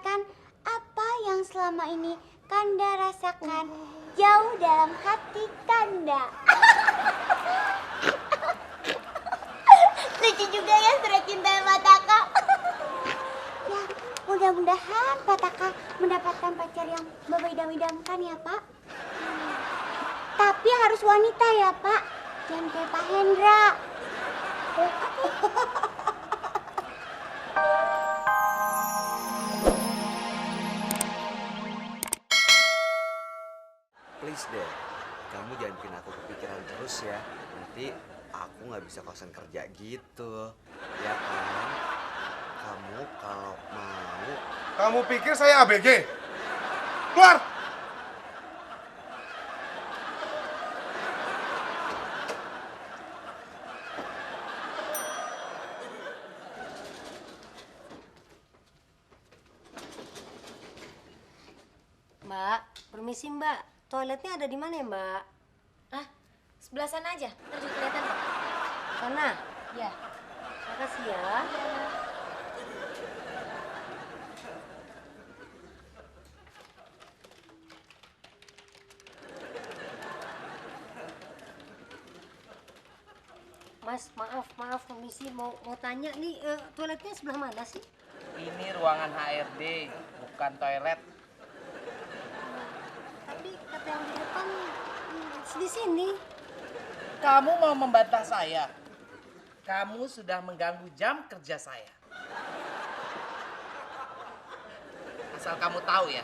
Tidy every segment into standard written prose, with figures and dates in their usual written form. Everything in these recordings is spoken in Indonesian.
mendapatkan apa yang selama ini Kanda rasakan jauh dalam hati Kanda. Lucu juga ya surat cinta Pataka. Ya, mudah-mudahan Pataka mendapatkan pacar yang memidam-idamkan ya, Pak. Tapi harus wanita ya, Pak. Jangan kayak Pak Hendra. Please deh, kamu jangan bikin aku kepikiran terus ya. Nanti aku nggak bisa kosan kerja gitu, ya kan? Kamu kalau mau. Kamu pikir saya ABG? Keluar! Mbak, permisi Mbak. Toiletnya ada di mana ya Mbak? Ah, sebelah sana aja. Ntar juga kelihatan kok. Sana? Ya. Makasih ya. Mas, maaf, permisi mau tanya nih, toiletnya sebelah mana sih? Ini ruangan HRD, bukan toilet. Tapi kata yang di depan di sini. Kamu mau membantah saya? Kamu sudah mengganggu jam kerja saya. Asal kamu tahu ya,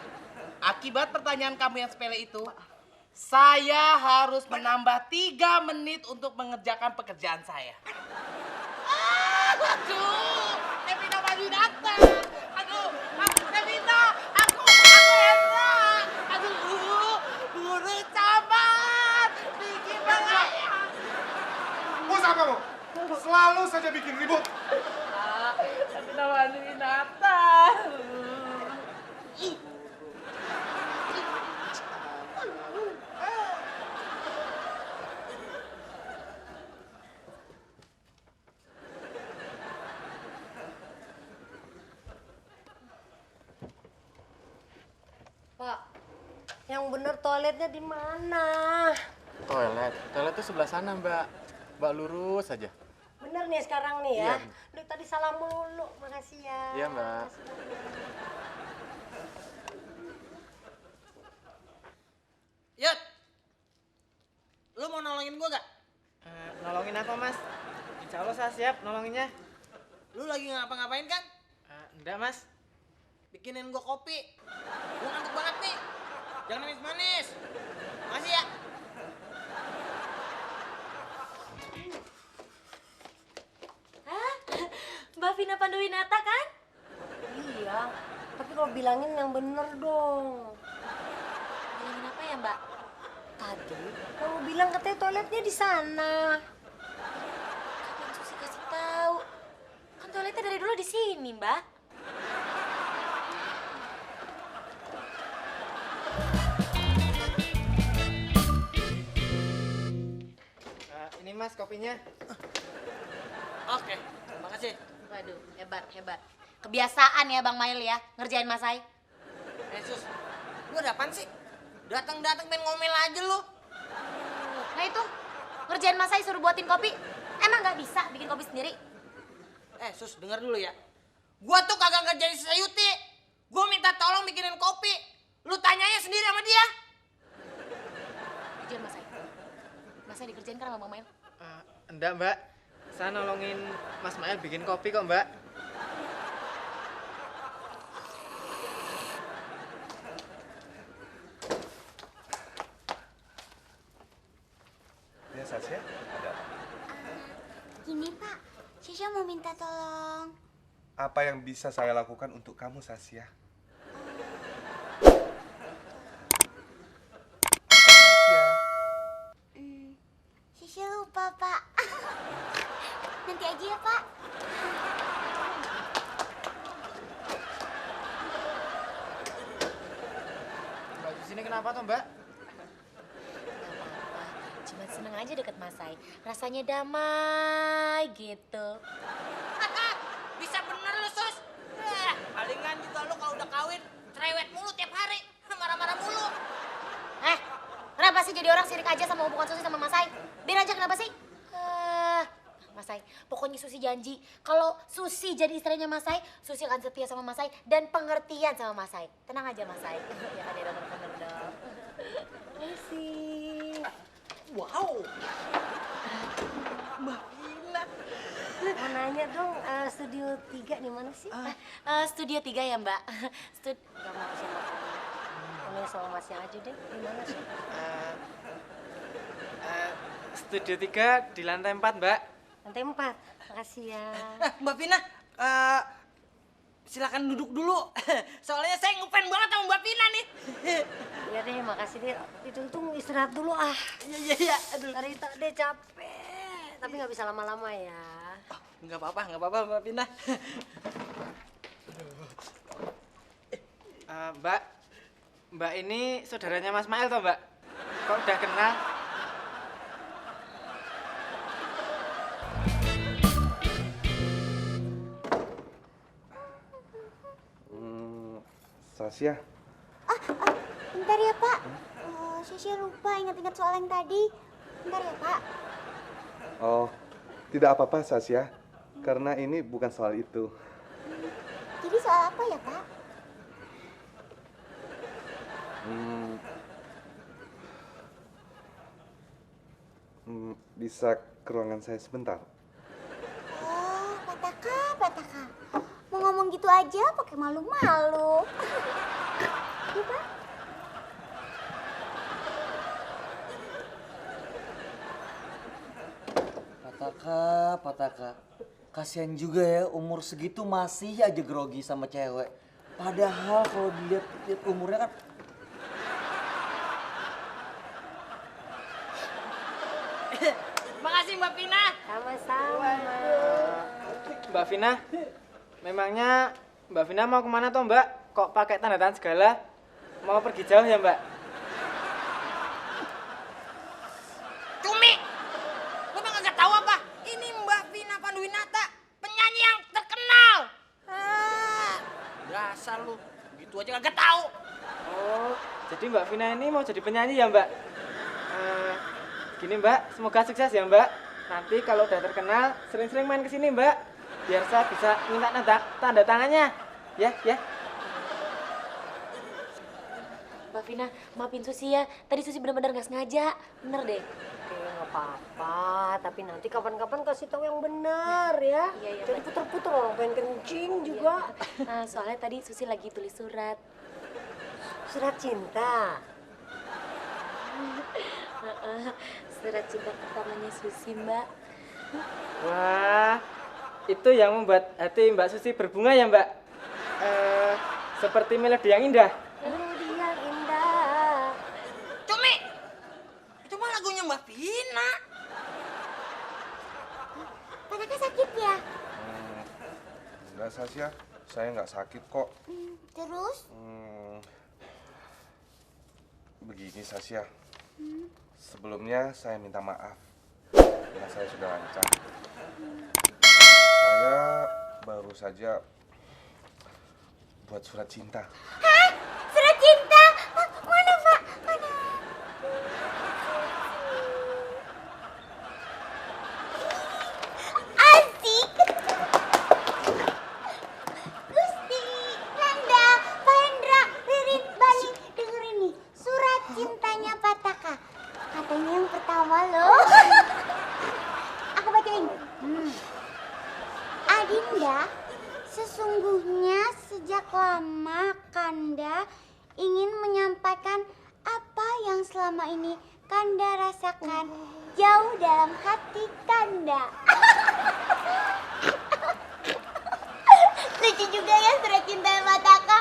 akibat pertanyaan kamu yang sepele itu, saya harus menambah 3 menit untuk mengerjakan pekerjaan saya. Aduh, Devina maju datang. Aduh, Devina, aku Hendra. Aduh, buru camat, bikin bahaya. Pusat kamu! Selalu saja bikin ribut. Devina maju datang. Pak, yang bener toiletnya di mana? Toilet tuh sebelah sana Mbak. Mbak lurus aja. Bener nih sekarang nih ya. Iya. Duh, tadi salah mulu. Makasih ya. Iya Mbak. Yud, lu mau nolongin gua gak? Nolongin apa mas? Insya Allah saya siap nolonginnya. Lu lagi ngapa-ngapain kan? Enggak mas. Bikinin gua kopi. Gua ngantuk banget nih. Jangan manis-manis. Makasih ya. Hah? Mbak Vina Panduwinata kan? Iya. Tapi kalau bilangin yang bener dong. Bilangin apa ya, Mbak? Tadi kamu bilang katanya toiletnya di sana. Kapan Susi kasih tahu? Kan toiletnya dari dulu di sini, Mbak. Ini mas kopinya. Oke, makasih. Waduh, hebat. Kebiasaan ya Bang Mail ya, ngerjain Mas Ai. Sus, lu ada apaan sih? Datang main ngomel aja lu. Nah itu, ngerjain Mas Ai suruh buatin kopi. Emang nggak bisa bikin kopi sendiri? Sus, denger dulu ya. Gua tuh kagak ngerjain si Sayuti. Gua minta tolong bikinin kopi. Lu tanyanya sendiri sama dia. Kerjain Mas Ai. Mas Ai dikerjain kan sama Bang Mail? Enggak mbak. Saya nolongin Mas Mael bikin kopi kok mbak. Ya Sasya, ada apa? Gini Pak, Sisha mau minta tolong. Apa yang bisa saya lakukan untuk kamu Sasya? Sasya. Sisha lupa Pak. Nanti aja ya Pak. Mbak di sini kenapa tuh mbak? Cuma seneng aja deket Mas Ai. Rasanya damai gitu. Bisa bener lu, Sus. Palingan juga lu kalau udah kawin cerewet mulu tiap hari, marah-marah mulu. Kenapa sih jadi orang sirik aja sama hubungan Susi sama Mas Sai? Biar aja kenapa sih? Mas Sai, pokoknya Susi janji kalau Susi jadi istrinya Mas Sai, Susi akan setia sama Mas Sai dan pengertian sama Mas Sai. Tenang aja Mas Sai. Ya kan dia bener dong. Masih. Wow. Mbak Vina. Mau nanya dong, studio 3 di mana sih? Studio 3 ya Mbak. Gak mau sama kamu. Ngomongin sama masnya aja deh, di mana sih? Studio 3 di lantai 4, Mbak. Lantai 4, makasih ya. Mbak Vina, silakan duduk dulu. Soalnya saya ngefan banget sama Mbak Vina nih. Iya deh, makasih deh. Itu tuh istirahat dulu ah. Iya. Aduh. Dari tadi capek, tapi nggak bisa lama-lama ya. Nggak apa-apa Mbak Vina. Mbak ini saudaranya Mas Mael toh, Mbak? Kok udah kenal? Sasya, Bentar ya Pak. Sasya lupa ingat-ingat soal yang tadi. Bentar ya Pak. oh tidak apa-apa Sasya, karena ini bukan soal itu. Jadi soal apa ya Pak? Bisa ke ruangan saya sebentar? Oh, Pataka. Mau ngomong gitu aja pakai malu-malu. Iya Pak? Pataka. Kasihan juga ya, umur segitu masih aja grogi sama cewek. Padahal kalau dilihat umurnya kan... Makasih Mbak Vina. Sama-sama. Mbak Vina, memangnya Mbak Vina mau kemana toh, Mbak? Kok pakai tanda tangan segala? Mau pergi jauh ya, Mbak? Cumi, lu mah nggak tahu apa? Ini Mbak Vina Panduwinata, penyanyi yang terkenal. Dasar lu, gitu aja nggak tahu. Oh, jadi Mbak Vina ini mau jadi penyanyi ya, Mbak? Gini, Mbak, semoga sukses ya, Mbak. Nanti kalau udah terkenal, sering-sering main ke sini, Mbak. Biar saya bisa minta tanda tangannya. Ya. Mbak Vina, maafin Susi ya. Tadi Susi benar-benar nggak sengaja. Bener deh. Oke, nggak apa-apa. Tapi nanti kapan-kapan kasih tahu yang benar ya. Iya, Jadi puter-puter orang pengen kencing juga. Soalnya tadi Susi lagi tulis surat. Surat cinta. Surat cinta pertamanya Susi, Mbak. Wah, itu yang membuat hati Mbak Susi berbunga ya, Mbak? Seperti melodi yang indah. Melodi yang indah. Cumi, itu mah lagunya Mbak Vina. Pataka sakit ya? Enggak Sasya, saya nggak sakit kok. Terus? Begini Sasya, sebelumnya saya minta maaf karena saya sudah lancang. Saya baru saja buat surat cinta. Hah? Surat cinta? Mana Pak? Mana? Asik. Gusti, Nanda, Pak Hendra, Ririn, Bali, dengerin nih. Surat cintanya Pataka. Katanya yang pertama loh. Aku bacain. Adinda, sesungguhnya sejak lama Kanda ingin menyampaikan apa yang selama ini Kanda rasakan jauh dalam hati Kanda. Lucu juga ya surat cinta Pataka.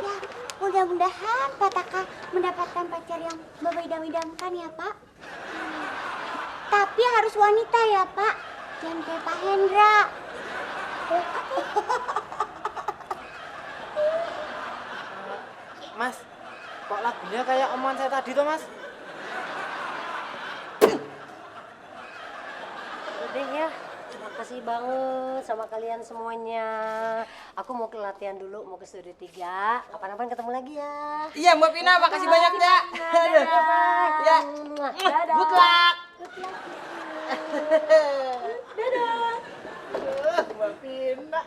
Ya, mudah-mudahan Pataka mendapatkan pacar yang membeda-bedakan ya Pak. Tapi harus wanita ya Pak, jangan kayak Pak Hendra. Mas, kok lagunya kayak omongan saya tadi tuh, Mas? deh ya. Terima kasih banget sama kalian semuanya. Aku mau ke latihan dulu, mau ke studio 3. Kapan-kapan ketemu lagi ya. Iya Mbak Vina, makasih banyak ya. Ya. Dadah. Good luck. Dadah. Mbak Vina.